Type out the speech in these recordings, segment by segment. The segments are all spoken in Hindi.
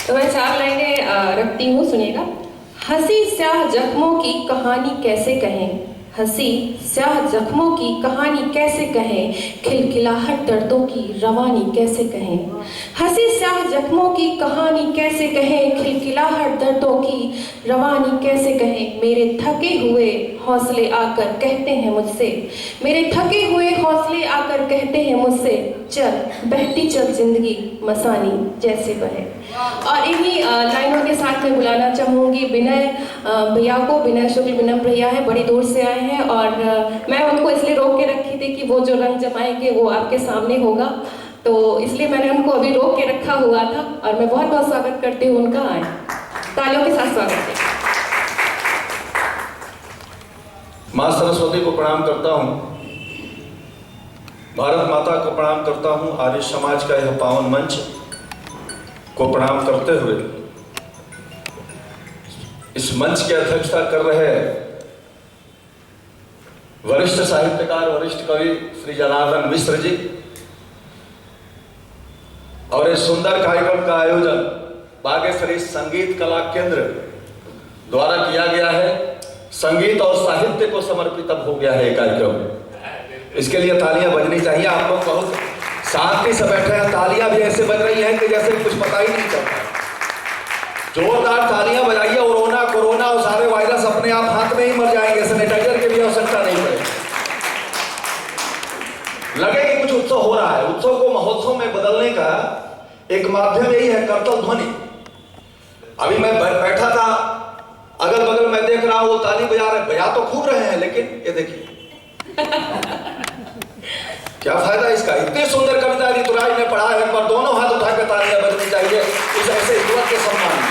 तो मैं 4 लाइनें रखती हूँ, सुनिएगा। हंसी स्याह जख्मों की कहानी कैसे कहें, हंसी स्याह जख्मों की कहानी कैसे कहें, खिलखिलाहट दर्दों की रवानी कैसे कहें। हंसी स्याह जख्मों की कहानी कैसे कहें, खिलखिलाहट दर्दों की रवानी कैसे कहें। मेरे थके हुए हौसले आकर कहते हैं मुझसे, मेरे थके हुए हौसले आकर कहते हैं मुझसे, चल बहती चल जिंदगी मसानी जैसे बहे। और इन्हीं लाइनों के साथ मैं बुलाना चाहूँगी विनय भैया को। विनय शुक्ल विनम्र भैया है, बड़ी दूर से आए हैं और मैं उनको इसलिए रोक के रखी थी कि वो जो रंग जमाएंगे वो आपके सामने होगा, तो इसलिए मैंने उनको अभी रोक के रखा हुआ था और मैं बहुत बहुत स्वागत करती हूँ उनका। आए तालियों के साथ स्वागत है। माँ सरस्वती को प्रणाम करता हूँ, भारत माता को प्रणाम करता हूँ, आर्य समाज का यह पावन मंच को प्रणाम करते हुए इस मंच की अध्यक्षता कर रहे वरिष्ठ साहित्यकार, वरिष्ठ कवि श्री जनार्दन मिश्र जी और इस सुंदर कार्यक्रम का आयोजन बागेश्वरी संगीत कला केंद्र द्वारा किया गया है। संगीत और साहित्य को समर्पित अब हो गया है ये कार्यक्रम, इसके लिए तालियां बजनी चाहिए। आप लोग बहुत शांति से बैठे हैं, तालियां भी ऐसे बज रही हैं कि जैसे कुछ पता ही नहीं चलता। जोरदार तालियां बजाइए और कोरोना और सारे वायरस अपने आप हाथ में ही मर जाएंगे, सैनिटाइजर की भी आवश्यकता नहीं पड़ेगी। लगे कि कुछ उत्सव हो रहा है। उत्सव को महोत्सव में बदलने का एक माध्यम यही है करतल ध्वनि। अभी मैं बैठा था, अगल बगल मैं देख रहा हूं वो ताली बजा तो खूब रहे हैं, लेकिन ये देखिए क्या फायदा इसका। इतनी सुंदर कविता ऋतुराज ने पढ़ा है, पर दोनों हाथ उठाकर तालियां बजनी चाहिए इस ऐसे युवक के सम्मान में।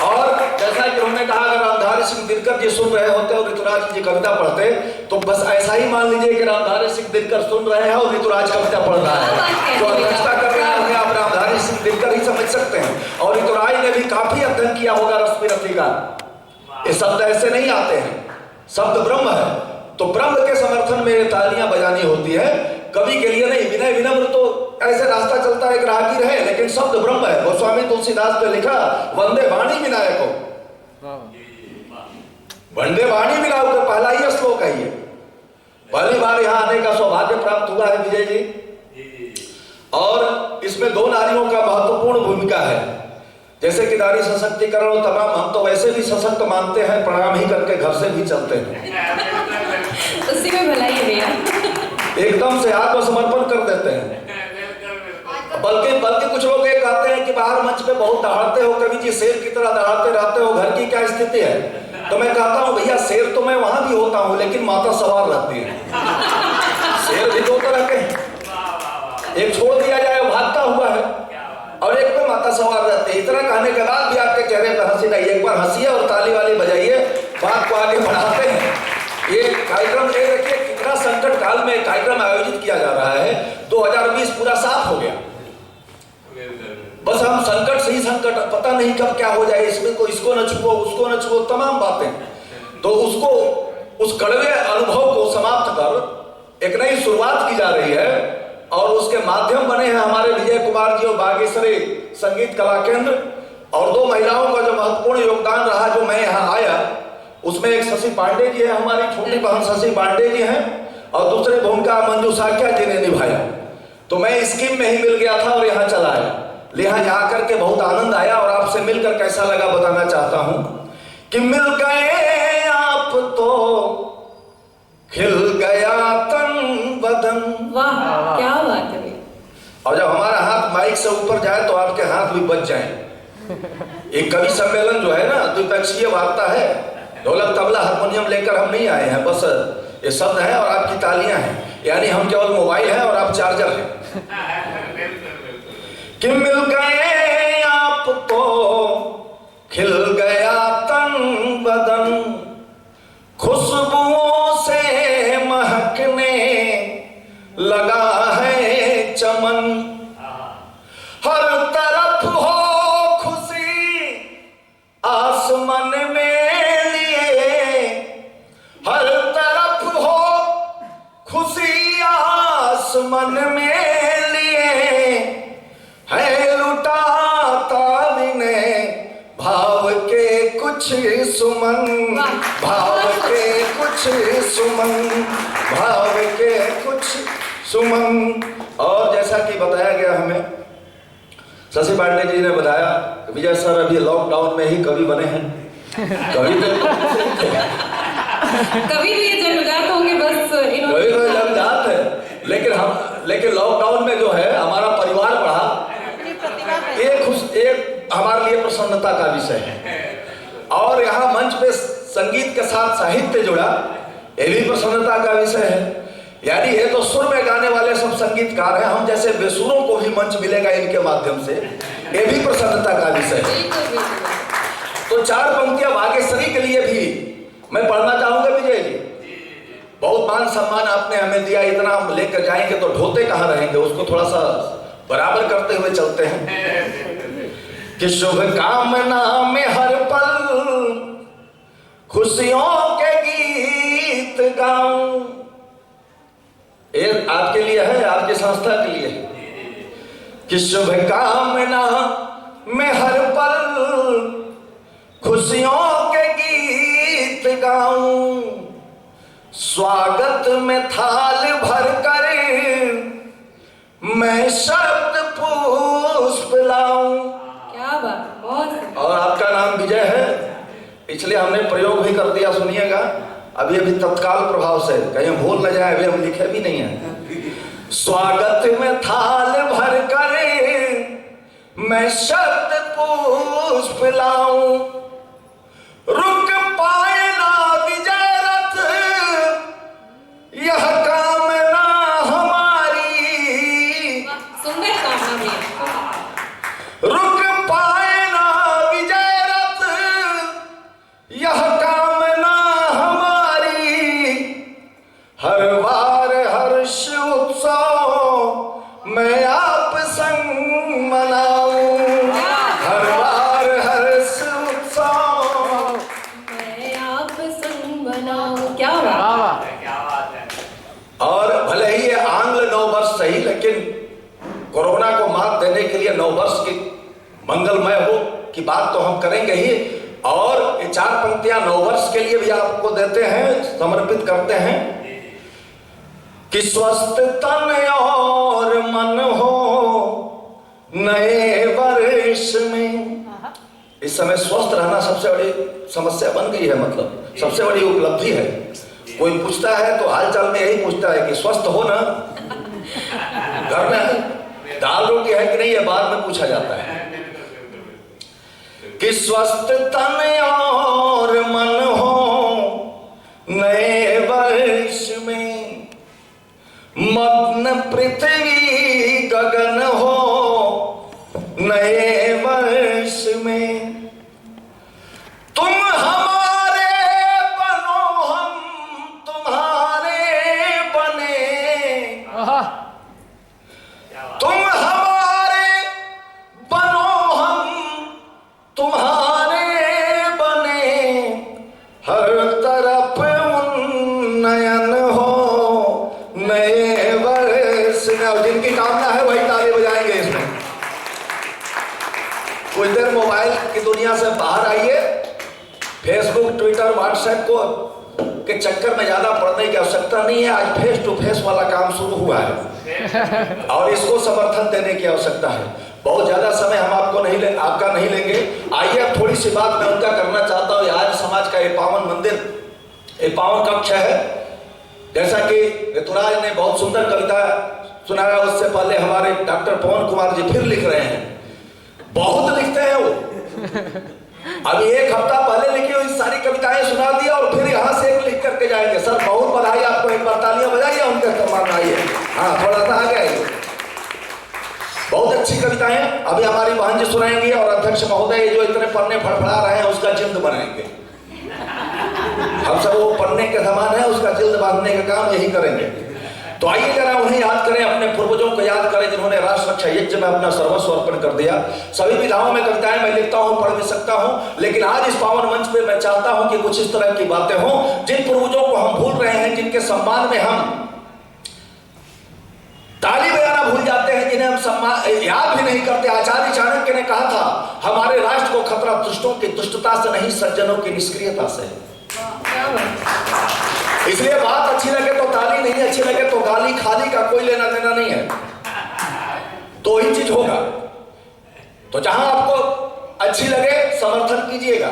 और जैसा कि उन्होंने कहा, अगर रामधारी सिंह दिनकर जी सुन रहे होते और ऋतुराज जी कविता पढ़ते तो बस ऐसा ही मान लीजिए कि रामधारी सिंह दिनकर सुन रहे हैं और ऋतुराज कविता पढ़ रहा है। जो अध्यक्षता कर रहे हैं उन्हें आप रामधारी सिंह दिनकर ही समझ सकते हैं। और ऋतुराज ने भी काफी अध्ययन किया होगा रश्मि रति का। ये शब्द ऐसे नहीं आते हैं, शब्द ब्रह्म है, तो ब्रह्म के समर्थन में तालियां बजानी होती है, कवि के लिए नहीं। विनय विनम्र तो ऐसे रास्ता चलता है, ग्राहकी रहे, लेकिन शब्द ब्रह्म है। गोस्वामी तुलसीदास ने लिखा, वंदे वाणी विनायको, वंदे वाणी विनायक का पहला ही श्लोक है ये। पहली बार यहाँ आने का सौभाग्य प्राप्त हुआ है विजय जी, और इसमें 2 नारियों का महत्वपूर्ण भूमिका है। जैसे कि नारी सशक्तिकरण और तमाम, हम तो वैसे भी सशक्त मानते हैं, प्रणाम ही करके घर से भी चलते हैं। उसी में भलाई है भैया, एकदम से आत्मसमर्पण कर देते हैं। बल्कि कुछ लोग ये कहते हैं कि बाहर मंच पे बहुत दहाड़ते हो कवि जी, शेर की तरह दहाड़ते रहते हो, घर की क्या स्थिति है। तो मैं कहता हूँ भैया, शेर तो मैं वहां भी होता हूँ, लेकिन माता सवार रहती है। शेर भी 2 तरह के हैं, एक छोड़ दिया जाए भागता हुआ है और एक पे माता सवार रहते हैं। इतना कहने के बाद भी आपके चेहरे पर हंसी नहीं, एक बार हंसिए और ताली वाली बजाइए, बात को आगे बढ़ाते हैं। ये कार्यक्रम ये देखिए कितना संकट काल में कार्यक्रम आयोजित किया जा रहा है। 2020 पूरा साफ हो गया, बस हम संकट से ही संकट, पता नहीं कब क्या हो जाए, इसमें को इसको न छुओ उसको न छुओ, तमाम बातें। तो उसको, उस कड़वे अनुभव को समाप्त कर एक नई शुरुआत की जा रही है और उसके माध्यम बने हैं हमारे विजय कुमार जी और बागेश्वरी संगीत कला केंद्र। और 2 महिलाओं का जो महत्वपूर्ण योगदान रहा, जो मैं यहाँ आया, उसमें एक शशि पांडे जी है, हमारी छोटी बहन शशि पांडे जी हैं, और दूसरी भूमिका मंजू साकिया जी ने निभाया। तो मैं स्कीम में ही मिल गया था और यहाँ चला आया। यहाँ आकर के बहुत आनंद आया और आपसे मिलकर कैसा लगा बताना चाहता हूँ कि मिल गए आप तो खिल गया तन बदन। वाह क्या बात है। और जब हमारा हाथ माइक से ऊपर जाए तो आपके हाथ भी बच जाए। एक कवि सम्मेलन जो है ना, द्विपक्षीय वार्ता है, ढोलक तबला हारमोनियम लेकर हम नहीं आए हैं, बस ये शब्द है और आपकी तालियां हैं, यानी हम केवल मोबाइल हैं और आप चार्जर हैं। कि मिल गए आप तो खिल गया तन बदन, खुशबुओं से महकने लगा है चमन, हर तरफ हो खुशी आसमान में लिए, हर तरफ हो खुशी आसमान में लिए, कुछ सुमन, भाव के कुछ सुमन, भाव के कुछ सुमन। और जैसा कि बताया गया हमें, शशि पांडे जी ने बताया, विजय सर अभी लॉकडाउन में ही कवि बने हैं। कवि कभी भी ये जन्मजात होंगे, बस कवि तो जन्मजात है, लेकिन लॉकडाउन में जो है हमारा परिवार बढ़ा, एक हमारे लिए प्रसन्नता का विषय है। और यहाँ मंच पे संगीत के साथ साहित्य जुड़ा, ये भी प्रसन्नता का विषय है। यानी ये तो सुर में गाने वाले सब संगीतकार हैं, हम जैसे बेसुरों को भी मंच मिलेगा इनके माध्यम से, ये भी प्रसन्नता का विषय है। तो 4 पंक्तियां भाग्यश्री के लिए भी मैं पढ़ना चाहूंगा विजय जी। बहुत मान सम्मान आपने हमें दिया, इतना हम लेकर जाएंगे तो ढोते कहाँ रहेंगे, उसको थोड़ा सा बराबर करते हुए चलते हैं। कि शुभ कामना में हर पल खुशियों के गीत गाऊं। ये आपके लिए है, आपकी संस्था के लिए है। कि शुभ कामना में हर पल खुशियों के गीत गाऊं, स्वागत में थाल भर कर मैं शब्द पुष्प लाऊं। क्या बात, बहुत। और आपका नाम विजय है, इसलिए हमने प्रयोग भी कर दिया, सुनिएगा अभी तत्काल प्रभाव से, कहीं भूल न जाए, अभी हम लिखे भी नहीं है। स्वागत में थाल भर कर मैं शब्द पुष्प लाऊं, रुक पाए ना विजय रथ यह कामना हमारी। सुंदर कामना भी। रुक पाए ना विजय रथ यह कामना हमारी, हर बार हर्ष उत्सव मैं आप संग मनाऊं, हर बार हर्ष उत्सव मैं आप संग मनाऊं। क्या बात है। और भले ही ये आंग्ल नव वर्ष सही, लेकिन कोरोना को मात देने के लिए नव वर्ष की मंगलमय हो की बात तो हम करेंगे ही। और ये 4 पंक्तियां नव वर्ष के लिए भी आपको देते हैं, समर्पित करते हैं। कि स्वस्थ तन और मन हो नए वर्ष में। इस समय स्वस्थ रहना सबसे बड़ी समस्या बन गई है, मतलब सबसे बड़ी उपलब्धि है। कोई पूछता है तो हालचाल में यही पूछता है कि स्वस्थ हो ना, घर में दाल रोटी है कि नहीं, ये बाद में पूछा जाता है। कि स्वस्थ तन और मन हो नए वर्ष में, मग्न पृथ्वी गगन हो नए वर्ष में, तुम हमारे बनो हम तुम्हारे बने, तुम हमारे बनो हम तुम्हारे बने, हर तरफ उन्नयन हो नए वर्ष में। जिनकी कामना है वही ताली बजाएंगे इसमें। कुछ देर मोबाइल की दुनिया से बाहर आइए, फेसबुक ट्विटर व्हाट्सएप को के चक्कर में ज्यादा पड़ने की आवश्यकता नहीं है। आज फेस टू फेस वाला काम शुरू हुआ है और इसको समर्थन देने की आवश्यकता है। बहुत ज्यादा समय हम आपका नहीं लेंगे। आइए अब थोड़ी सी बात मैं उनका करना चाहता हूँ। आज समाज का ये पावन मंदिर, ये पावन कक्ष है। जैसा कि ऋतुराज ने बहुत सुंदर कविता सुनाया, उससे पहले हमारे डॉक्टर पवन कुमार जी फिर लिख रहे हैं। बहुत लिखते हैं वो। अभी 1 हफ्ता पहले लिखी हुई सारी कविताएं सुना दिया और फिर यहाँ से एक लिख करके जाएंगे। सर बहुत बधाई आपको, एक बार तालियां बजाइए उनके सम्मान आइए। हाँ, थोड़ा सा आ गया। बहुत अच्छी कविताएं अभी हमारी बहन जी सुनाएंगी और अध्यक्ष महोदय जो इतने पन्ने फड़फड़ा रहे हैं उसका जिल्द बनाएंगे। हम सब वो पन्ने के समान है, उसका जिल्द बांधने का काम यही करेंगे। तो आइए जरा उन्हें याद करें, अपने पूर्वजों को याद करें जिन्होंने राष्ट्र रक्षा यज्ञ में अपना सर्वस्व अर्पण कर दिया। सभी विधाओं में कविताएं मैं लिखता हूं, पढ़ भी सकता हूं, लेकिन आज इस पावन मंच पे मैं चाहता हूं कि कुछ इस तरह की बातें हों जिन पूर्वजों को हम भूल रहे हैं, जिनके सम्मान में हम ताली बजाना भूल जाते हैं, जिन्हें हम सम्मान याद भी नहीं करते। आचार्य चाणक्य ने कहा था, हमारे राष्ट्र को खतरा दुष्टों की दुष्टता से नहीं, सज्जनों की निष्क्रियता से। इसलिए बात अच्छी लगे तो ताली, नहीं अच्छी लगे तो गाली, खाली का कोई लेना देना नहीं है। तो ही चीज होगा। तो जहां आपको अच्छी लगे समर्थन कीजिएगा।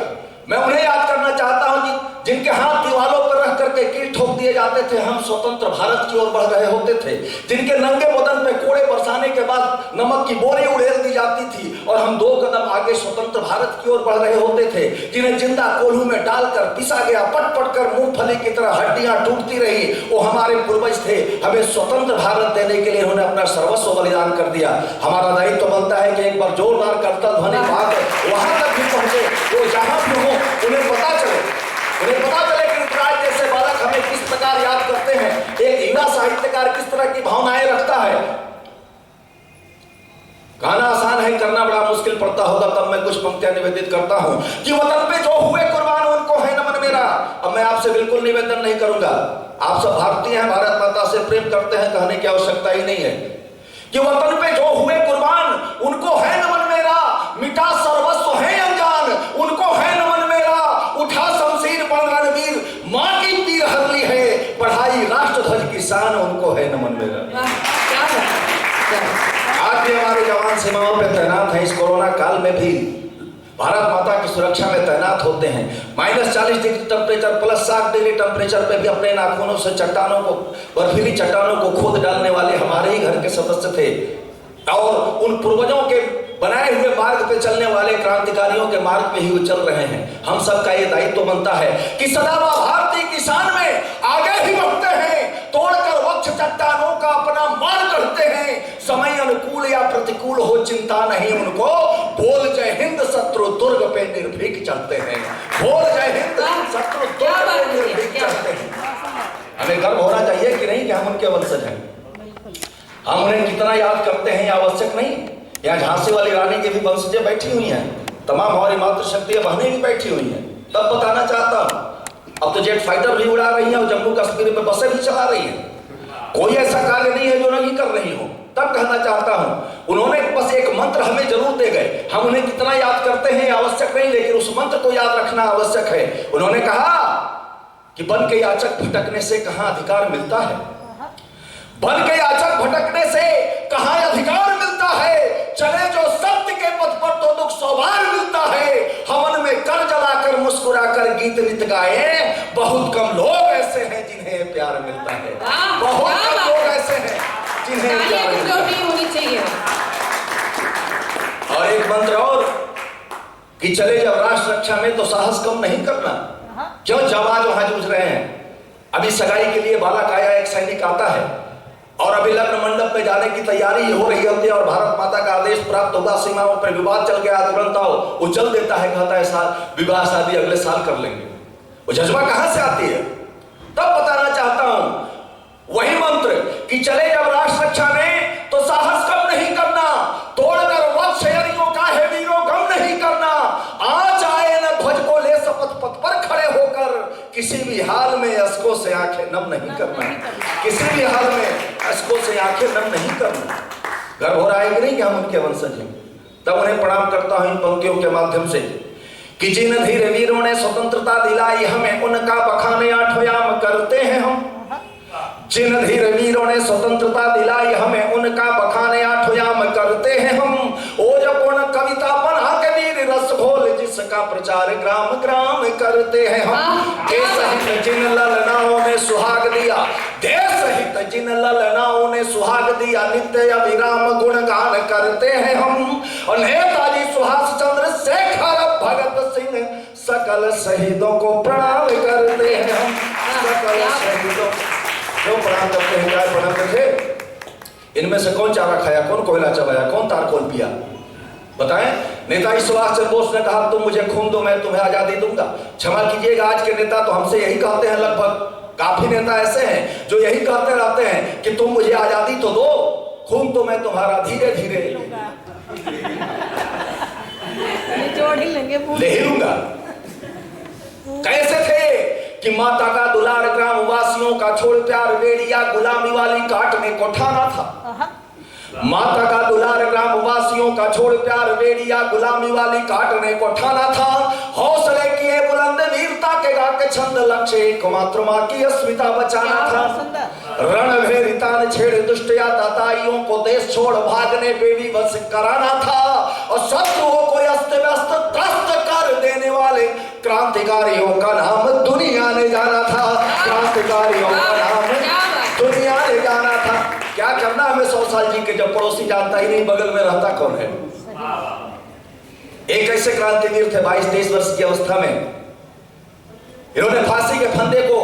मैं उन्हें याद करना चाहता हूं जिनके हाथ दीवारों पर रख करके कील ठोक दिए जाते थे, हम स्वतंत्र भारत की ओर बढ़ रहे होते थे। जिनके नंगे बदन पे कोड़े बरसाने के बाद नमक की बोरी उड़ेल दी जाती थी और हम 2 कदम आगे स्वतंत्र भारत की ओर बढ़ रहे होते थे। जिन्हें जिंदा कोल्हू में डालकर पिसा गया, पट पट कर मूंगफली की तरह हड्डियां टूटती रही, वो हमारे पूर्वज थे। हमें स्वतंत्र भारत देने के लिए उन्होंने अपना सर्वस्व बलिदान कर दिया। हमारा दायित्व बनता है कि एक बार जोरदार करतल ध्वनि पाकर वहां तक भी पहुंचे, वो जहां भी हो उन्हें पता चले कि ऋतुराज जैसे बालक हमें किस प्रकार याद करते हैं, एक युवा साहित्यकार किस तरह की भावनाएं रखता है। गाना आसान है, करना बड़ा मुश्किल पड़ता होगा। तब मैं कुछ पंक्तियां निवेदित करता हूं कि वतन पे जो हुए कुर्बान उनको है नमन मेरा। अब मैं आपसे बिल्कुल निवेदन नहीं करूंगा, आप सब भारतीय हैं, भारत माता से प्रेम करते हैं, कहने की आवश्यकता ही नहीं है कि वतन पे जो हुए कुर्बान उनको है नमन मेरा। मिटा सर्वस्व है अनजान उनको है नमन मेरा। उठा शमशीर बन रणवीर, मां की पीर हरली है, बढ़ाई राष्ट्र ध्वज की शान उनको है नमन मेरा। आज भी हमारे जवान सीमाओं पे तैनात हैं। इस कोरोना काल में भी भारत माता की सुरक्षा में तैनात होते हैं। -40 डिग्री टेम्परेचर, +7 डिग्री टेम्परेचर पे भी अपने नाखूनों से चट्टानों को, बर्फीली चट्टानों को खोद डालने वाले हमारे ही घर के सदस्य थे। और उन पूर्वजों के बनाए हुए मार्ग पे चलने वाले क्रांतिकारियों के मार्ग पे ही वो चल रहे हैं। हम सबका ये दायित्व बनता है कि सदा भारतीय किसान में आगे ही बढ़ते हैं, तोड़कर वक्ष चट्टानों का अपना मार्ग करते हैं। समय अनुकूल या प्रतिकूल हो चिंता नहीं उनको, बोल जय हिंद शत्रु दुर्ग पे निर्भीक चलते हैं। बोल जय हिंद शत्रु दुर्ग पे निर्भीक चलते हैं। हमें गर्व होना चाहिए कि नहीं कि हम उनके वंशज हैं। हम उन्हें कितना याद करते हैं यह आवश्यक नहीं। यहाँ झांसी वाली रानी की भी वंशजें बैठी हुई हैं, तमाम हमारी मातृशक्ति बहनें भी बैठी हुई हैं। तब बताना चाहता हूँ, अब तो जेट फाइटर भी उड़ा रही हैं और जम्मू कश्मीर में बसें भी चला रही हैं। कोई ऐसा कार्य नहीं है जो नहीं कर रही हो। तब कहना चाहता हूँ, उन्होंने बस एक मंत्र हमें जरूर दे गए। हम उन्हें कितना याद करते हैं आवश्यक नहीं, लेकिन उस मंत्र को याद रखना आवश्यक है। उन्होंने कहा कि बन के याचक भटकने से कहाँ अधिकार मिलता है, बन के याचक भटकने से कहाँ अधिकार मिलता है। चले जो सत्य के पथ पर तो दुख सौ बार मिलता है। हवन में कर जलाकर मुस्कुराकर गीत नित गाए, बहुत कम लोग ऐसे हैं जिन्हें प्यार मिलता है। बहुत कम लोग ऐसे हैं जिन्हें प्यार मिलता है। होनी चाहिए। और एक मंत्र और कि चले जब राष्ट्र रक्षा में तो साहस कम नहीं करना। क्यों जवान वहां जूझ रहे हैं। अभी सगाई के लिए बालाकाया एक सैनिक आता है और अभी लग्न मंडप में जाने की तैयारी हो रही होती है और भारत माता का आदेश प्राप्त होगा, सीमाओं पर विवाद चल गया, तुरंत आओ, वो चल देता है, कहता है साल विवाह शादी अगले साल कर लेंगे। वो जज्बा कहां से आती है। तब बताना चाहता हूं वही मंत्र कि चले जब राष्ट्र रक्षा में तो साहस कम नहीं करना, तोड़कर वक्ष शरीरों का है वीरों गम नहीं करना। आज आए न ध्वज को ले शपथ पथ पर खड़े होकर, किसी भी हाल में अश्कों से आंखें नम नहीं करना। किसी भी हाल में अश्कों से आंखें नम नहीं करना। गर्व हो रहा है कि नहीं कि हम उनके वंशज हैं। तब उन्हें प्रणाम करता हूं इन पंक्तियों के माध्यम से कि जिन धीर वीरों ने स्वतंत्रता दिलाई हमें, उनका बखाने आठोयाम करते हैं हम। जिन धीर वीरों ने स्वतंत्रता दिलाई हमें, उनका बखाने आठोयाम करते हैं हम। ओजपूर्ण कविता बना के वीर रस घोल जिसका प्रचार ग्राम ग्राम करते हैं हम। देश हित जिन ललनाओं ने सुहाग दिया, देश हित जिन ललनाओं ने सुहाग दिया, नित्य अविराम गुणगान करते हैं हम। और नेताजी सुभाष चंद्र शेखर भगत सिंह सकल शहीदों को प्रणाम करते हैं हम। सकल शहीदों क्यों प्रणाम करते हैं, क्या प्रणाम करते। इनमें से कौन चारा खाया, कौन कोयला चबाया, कौन तारकोल पिया, बताएं। नेताजी सुभाष चंद्र बोस ने कहा तुम मुझे खून दो मैं तुम्हें आजादी दूंगा। क्षमा कीजिएगा, आज के नेता तो हमसे यही कहते हैं। लगभग काफी नेता ऐसे हैं जो यही कहते रहते हैं कि तुम मुझे आजादी तो दो, खून तो मैं तुम्हारा धीरे धीरे ले ही लूंगा। कैसे थे कि माता का दुलार ग्राम वासियों का छोड़ प्यार बेड़िया गुलामी वाली काटने को ठाना था। माता का दुलार ग्राम वासियों का छोड़ प्यार बेड़िया गुलामी वाली काटने को ठाना था। हौसले किए बुलंद वीरता के गा के छंद लक्ष्य एकमात्र मां की अस्मिता बचाना था। रणभेरिता ने छेड़ दुष्ट या दाताइयों को देश छोड़ भागने पे भी बस कराना था। और शत्रुओं को अस्त व्यस्त त्रस्त कर देने वाले क्रांतिकारियों का नाम दुनिया ने जाना था। क्रांतिकारियों का नाम दुनिया ने जाना था। क्या करना हमें 100 साल जी के जब पड़ोसी जानता ही नहीं बगल में रहता कौन है। एक ऐसे क्रांतिवीर थे 22-23 वर्ष की अवस्था में, इन्होंने फांसी के फंदे को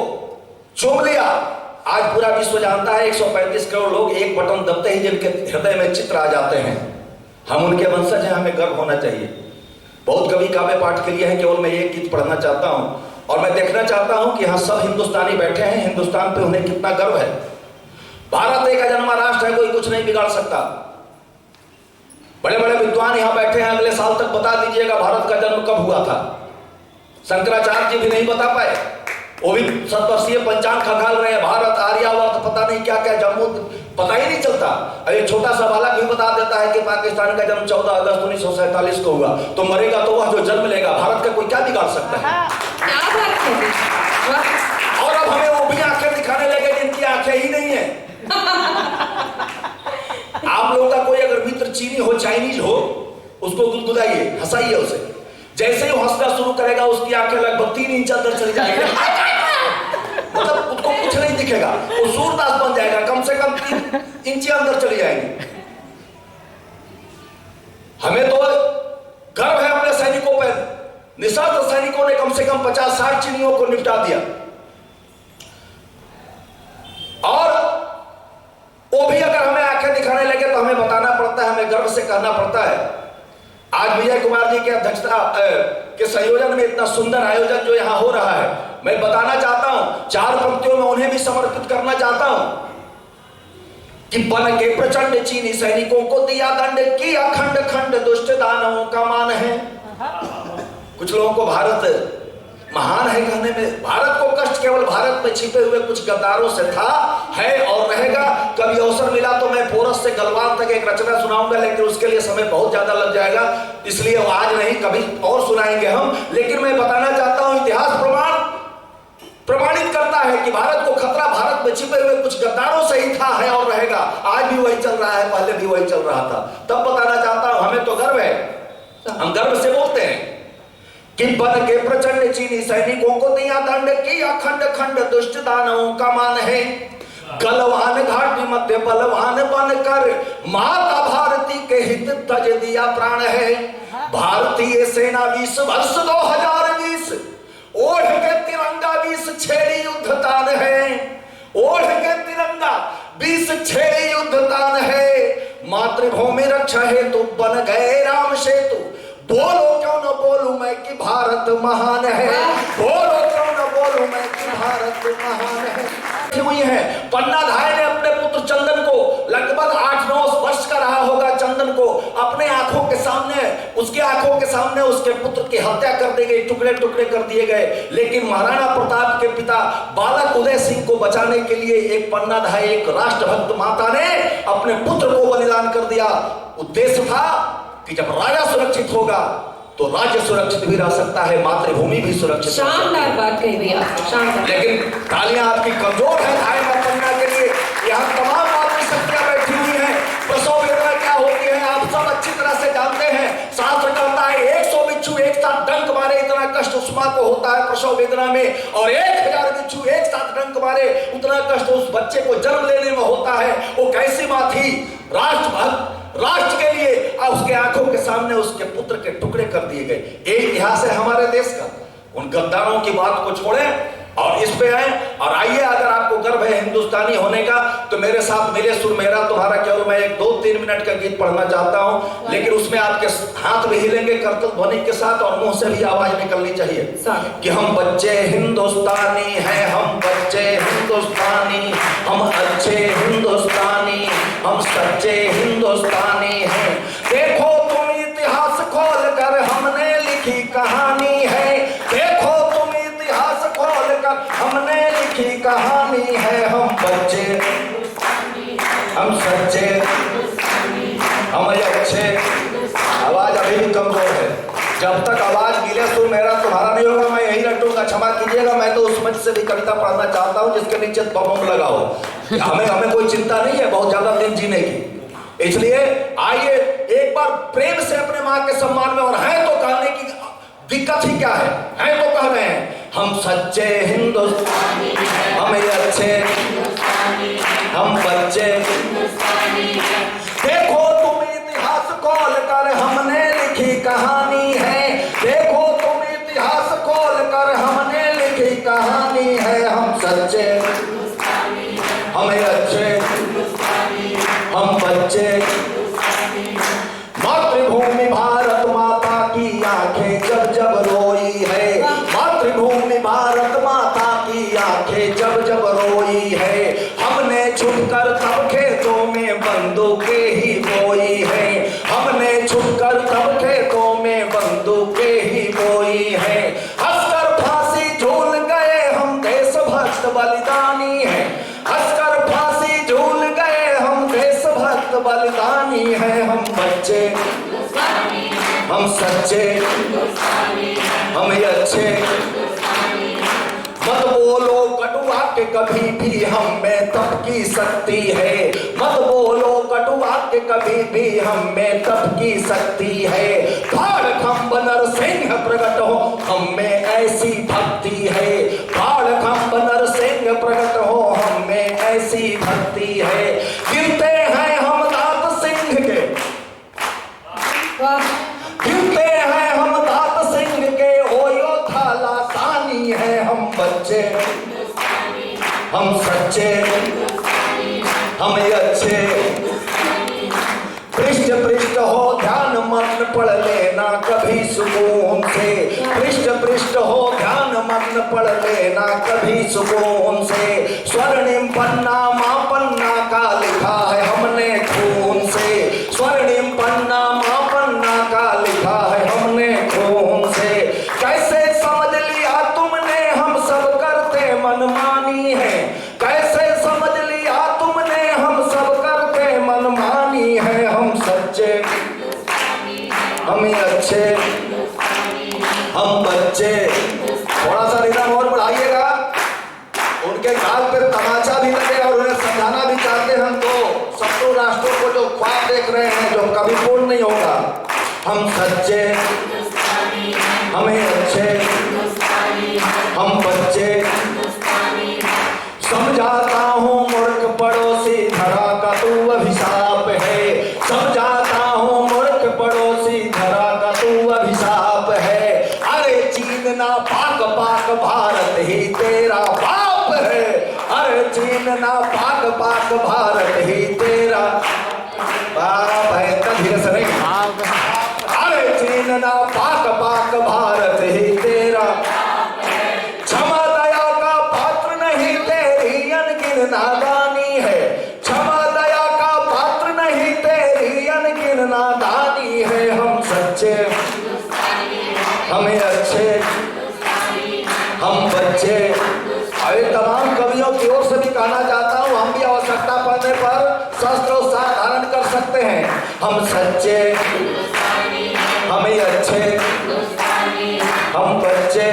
चूम लिया। आज पूरा विश्व जानता है 135 करोड़ लोग एक बटन दबते ही जिनके हृदय में चित्र आ जाते हैं। हम उनके वंशज हैं, हमें गर्व होना चाहिए। बहुत कवि काव्य पाठ के लिए है, केवल मैं एक गीत पढ़ना चाहता हूं और मैं देखना चाहता हूं कि यहाँ सब हिंदुस्तानी बैठे हैं, हिंदुस्तान पे उन्हें कितना गर्व है। भारत एक अजन्मा राष्ट्र है, कोई कुछ नहीं बिगाड़ सकता। बड़े बड़े विद्वान यहाँ बैठे हैं, अगले साल तक बता दीजिएगा भारत का जन्म कब हुआ था। शंकराचार्य जी भी नहीं बता पाए, वो भी 700 पंचांग खंगाल रहे हैं। भारत आर्यावर्त पता नहीं क्या क्या जम्मू पता ही नहीं चलता। अरे छोटा सा बालक भी बता देता है कि पाकिस्तान का जन्म 14 अगस्त 1947 को हुआ। तो मरेगा तो वह जो जन्म लेगा, भारत का कोई क्या बिगाड़ सकता है। और अब हमें वो भी आंखें दिखाने लगे जिनकी आंखें ही नहीं है। आप लोगों का कोई अगर मित्र चीनी हो, चाइनीज हो, उसको गुदगुदाइए, हंसाइए उसे। जैसे ही हंसना शुरू करेगा उसकी आंखें लगभग 3 इंच अंदर चली जाएगी। मतलब उसको कुछ नहीं दिखेगा, वो सूरदास बन जाएगा, कम से कम 3 इंच अंदर चली जाएगी। हमें तो गर्व है अपने सैनिकों पर। निशस्त्र सैनिकों ने कम से कम 50-60 चीनियों को निपटा दिया। और वो भी अगर हमें आंखें दिखाने लगे तो हमें बताना पड़ता है, हमें गर्व से कहना पड़ता है। आज विजय कुमार जी की अध्यक्षता के संयोजन में इतना सुंदर आयोजन जो यहाँ हो रहा है, मैं बताना चाहता हूं, 4 पंक्तियों में उन्हें भी समर्पित करना चाहता हूं कि बन के प्रचंड चीनी सैनिकों को दिया दंड, किया खंड खंड दुष्ट दानवों का मान है। कुछ लोगों को भारत महान है कहने में, भारत को कष्ट केवल भारत में छिपे हुए कुछ गद्दारों से था, है और रहेगा। कभी अवसर मिला तो मैं पोरस से गलवान तक एक रचना सुनाऊंगा, लेकिन उसके लिए समय बहुत ज्यादा लग जाएगा, इसलिए वो आज नहीं, कभी और सुनाएंगे हम। लेकिन मैं बताना चाहता हूं, इतिहास प्रमाणित करता है कि भारत को खतरा भारत में छिपे हुए कुछ गद्दारों से ही था, है और रहेगा। आज भी वही चल रहा है, पहले भी वही चल रहा था। तब बताना चाहता हूं, हमें तो गर्व है, हम गर्व से बोलते हैं कि बन के प्रचंड चीनी सैनिकों को दिया दंड, किया खंड खंड दुष्ट दानवों का मान है। गलवान घाटी मध्य बलवान बनकर माता भारती के हित तज दिया प्राण है। भारतीय सेना 20 वर्ष 2020 ओढ़ के तिरंगा 20 छेड़ी युद्ध तान है। ओढ़ के तिरंगा 20 छेड़ी युद्ध तान है। मातृभूमि रक्षा हेतु बन गए राम सेतु। बोलो क्यों न बोलूं मैं कि भारत महान है। बोलो क्यों न बोलूं मैं कि भारत महान है। हुई है पन्ना धाय ने अपने पुत्र चंदन को, लगभग 8-9 वर्ष का रहा होगा चंदन को, अपने आंखों के सामने, उसके आंखों के सामने उसके पुत्र की हत्या कर दी गई, टुकड़े टुकड़े कर दिए गए। लेकिन महाराणा प्रताप के पिता बालक उदय सिंह को बचाने के लिए एक पन्ना धाय, एक राष्ट्रभक्त माता ने अपने पुत्र को बलिदान कर दिया। उद्देश्य था कि जब राजा सुरक्षित होगा तो राज्य सुरक्षित भी रह सकता है, मातृभूमि भी सुरक्षित। शानदार बात कही भैया, शानदार। लेकिन तालियां आपकी कमजोर है धाय पन्ना के लिए। यहाँ तमाम मातृशक्तियां बैठी हुई हैं। प्रसव वेदना क्या होती है आप सब अच्छी तरह से जानते हैं। शास्त्र कहता है 100 बिच्छू एक साथ डंक मारे इतना कष्ट उस मां को होता है प्रसव वेदना में, और 1000 बिच्छू एक साथ डंक मारे उतना कष्ट उस बच्चे को जन्म लेने में होता है। वो कैसी मां थी, राष्ट्रभक्त, राष्ट्र के लिए। उसके आंखों के सामने उसके पुत्र के टुकड़े कर दिए गए। एक इतिहास है हमारे देश का। उन गद्दारों की बात को छोड़ें और इस पे आए और आइए। अगर आपको गर्व है हिंदुस्तानी होने का तो मेरे साथ मिले सुर मेरा तुम्हारा केवल। मैं एक 2-3 मिनट का गीत पढ़ना चाहता हूं, लेकिन उसमें आपके हाथ भी हिलेंगे करतल ध्वनि के साथ और मुंह से भी आवाज निकलनी चाहिए कि हम बच्चे हिंदुस्तानी हैं, हम बच्चे हिंदुस्तानी, हम अच्छे हिंदुस्तानी, हम सच्चे हिंदुस्तानी हैं। देखो तुम इतिहास खोल कर हमने लिखी कहानी है। देखो तुम इतिहास खोल कर लिखी कहानी है। हम बच्चे, हम सच्चे, हम अच्छे। आवाज अभी भी कमजोर है। जब तक आवाज गिले सुर मेरा तुम्हारा नहीं होगा मैं यही रटूंगा, क्षमा कीजिएगा। मैं तो उस मंच से भी कविता पढ़ना चाहता हूँ जिसके नीचे बम लगा हो। हमें कोई चिंता नहीं है बहुत ज्यादा दिन जीने की। इसलिए आइए एक बार प्रेम से अपने माँ के सम्मान में, और है तो कहने की दिक्कत ही क्या है तो कह रहे हैं हम सच्चे हिंदुस्तानी, हम अच्छे, हम बच्चे। देखो तुम इतिहास खोल कर हमने लिखी कहानी है। देखो तुम इतिहास खोल कर हमने लिखी कहानी है। हम सच्चे, हम अच्छे, हम बच्चे। मातृभूमि भारत माता की आंखें जब जब रोई है। मातृभूमि भारत माता की आंखें जब जब रोई है। हमने छुपकर तब खेतों में बंदूकें ही बोई है। हमने छुपकर तब खेतों में बंदूकें ही बोई है। हंसकर फांसी झूल गए हम देशभक्त बलिदानी है। हंसकर फांसी झूल गए हम देशभक्त बलिदानी है। हम बच्चे, हम सच्चे, हम अच्छे। मत बोलो कटुआ के कभी भी हम में तप की शक्ति है। मत बोलो कटुआ के कभी भी हम में तप की शक्ति है। भाड़ खंब नरसिंह प्रकट हो हम में ऐसी भक्ति है। भाड़ खंब नरसिंह प्रकट हो हम में ऐसी भक्ति है। गिनते हैं हम दात सिंह के, गिनते हैं हम दात सिंह के, ओ योद्धा लासानी है। हम बच्चे, हम सच्चे, हम अच्छे। पृष्ठ पृष्ठ हो ध्यान मग्न पढ़ लेना कभी सुकून से। पृष्ठ पृष्ठ हो ध्यान मग्न पढ़ लेना कभी सुकून से। स्वर्णिम पन्ना माँ पन्ना का लिखा है हमने खून से। स्वर्णिम पन्ना माँ पन्ना का लिखा है हमने खून से। कैसे समझ लिया तुमने हम सब करते मनमानी है। कैसे समझ लिया तुमने हम सब करते मनमानी है। हम सच्चे, हम अच्छे, हम बच्चे। थोड़ा सा रिदम और बढ़ाइएगा। उनके गाल पे तमाचा भी लगे और उन्हें समझाना भी चाहते हैं। हम तो शत्रु राष्ट्रों को जो ख्वाब देख रहे हैं जो कभी पूर्ण नहीं होगा। हम सच्चे, हमें अच्छे, हम बच्चे। समझाता हूँ मूर्ख पड़ोसी धरा का तू अभिशाप है। समझाता हूँ मूर्ख पड़ोसी धरा का तू अभिशाप है। अरे चीन ना पाक पाक भारत ही तेरा बाप है। अरे चीन ना पाक पाक भारत ही तेरा बाप है। धीरे से नहीं। अरे चीन ना पाक पाक भारत ही तेरा। क्षमा दया का पात्र नहीं तेरी अनगिन नादानी है। क्षमा दया का पात्र नहीं तेरी अनगिन नादानी है। हम सच्चे, हमें अच्छे, हम बच्चे। अरे तमाम कवियों की ओर से भी कहना चाहता हूँ हम भी आवश्यकता पड़ने पर शस्त्र और साथ धारण कर सकते हैं। हम सच्चे, हमें अच्छे, हम बच्चे।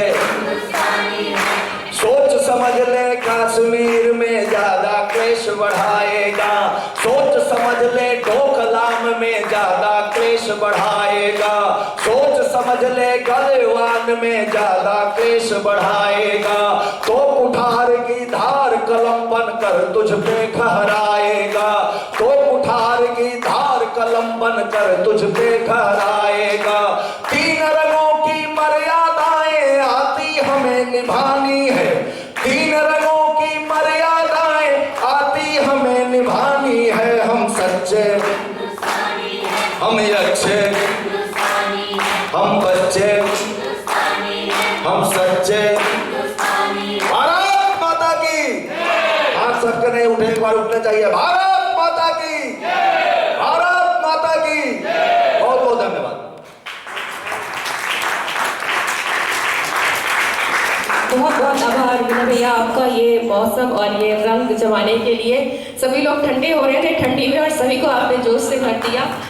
सोच समझ ले कश्मीर में ज्यादा क्लेश बढ़ाएगा। सोच समझ ले डोकलाम में ज्यादा क्लेश बढ़ाएगा। सोच समझ ले गलवान में ज्यादा क्लेश बढ़ाएगा। तो कुठार की धार कलम बनकर तुझ पे खहराएगा। तो कुठार की धार कलम बनकर तुझ पे खहराएगा। तीन रंगों की मर्यादाएं आती हमें निभानी है। तीन रंगों की मर्यादाएं आती हमें निभानी है। हम सच्चे, हम अच्छे, हम बच्चे, हम सच्चे। भारत माता की। हाथ सबके नहीं उठे, एक बार उठना चाहिए। भारत माता की, भारत माता की। बहुत बहुत धन्यवाद। बहुत बहुत आभार। भैया आपका ये मौसम और ये रंग जमाने के लिए। सभी लोग ठंडे हो रहे थे ठंडी में और सभी को आपने जोश से भर दिया।